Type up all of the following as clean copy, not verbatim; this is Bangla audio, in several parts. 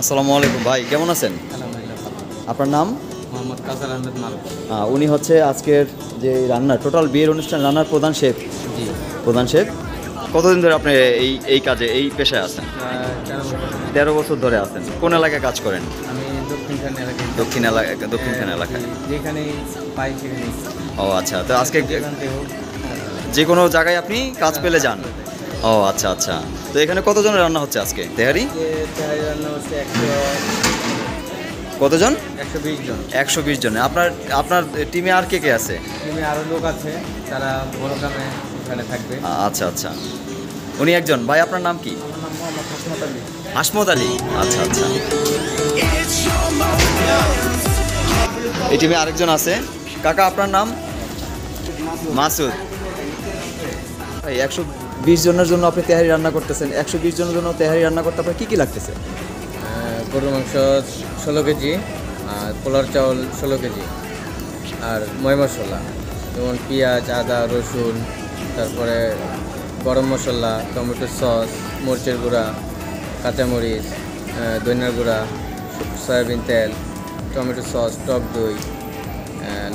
আসসালামু আলাইকুম ভাই, কেমন আছেন? আলহামদুলিল্লাহ ভালো। আপনার নাম? মোহাম্মদ কাউসার আহমেদ মারুফ। উনি হচ্ছে আজকের যে রান্না টোটাল বিয়ের অনুষ্ঠান রান্নার প্রধান শেফ। জি, প্রধান শেফ। কতদিন ধরে আপনি এই কাজে এই পেশায় আছেন? প্রায় 13 বছর। 13 বছর ধরে আছেন। কোন এলাকায় কাজ করেন? আমি দক্ষিণখান এলাকায় দক্ষিণখান এলাকায়। যেখানেই পাই সেখানেই ও আচ্ছা, তো আজকে যেখান থেকে হোক, যে কোনো জায়গায় আপনি কাজ পেলে যান। ও আচ্ছা আচ্ছা, তো এখানে কতজনের রান্না হচ্ছে আজকে তেহারি? যে তেহারি রান্না হচ্ছে কতজন? 120 জন। 120 জন। আপনার আপনার টিমে আর কে কে আছে? টিমে আরও লোক আছে, তারা বড় গ্রামে ওখানে থাকবে। আচ্ছা আচ্ছা, উনি একজন। ভাই আপনার নাম কি? আমার নাম মোহাম্মদ হাসমত আলী। হাসমত আলী। আচ্ছা আচ্ছা, এই টিমে আরেকজন আছে। কাকা আপনার নাম? মাসুদ। ভাই 120 জনের জন্য আপনি তেহারি রান্না করতেছেন। 120 জনের জন্য তেহারি রান্না করতে আপনার কী কী লাগতেছে? গরুর মাংস 16 কেজি, আর পোলার চাউল 16 কেজি, আর ময় মশলা যেমন পেঁয়াজ, আদা, রসুন, তারপরে গরম মশলা, টমেটো সস, মরিচের গুঁড়া, কাঁচামরিচ, ধনিয়ার গুঁড়া, সয়াবিন তেল, টমেটো সস, টক দই,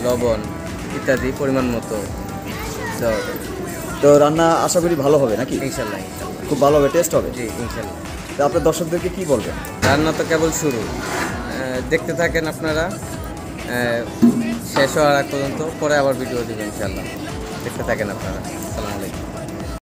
লবণ ইত্যাদি পরিমাণ মতো দেওয়া হবে। তো রান্না আশা করি ভালো হবে নাকি? ইনশাল্লাহ ইনশাল্লাহ। খুব ভালো হবে, টেস্ট হবে। জি ইনশাল্লাহ। তো আপনার দর্শকদেরকে কী বলবেন? রান্না তো কেবল শুরু, দেখতে থাকেন আপনারা, শেষ হওয়ার আগ পর্যন্ত, পরে আবার ভিডিও দেবেন ইনশাল্লাহ। দেখতে থাকেন আপনারা। আসসালামু আলাইকুম।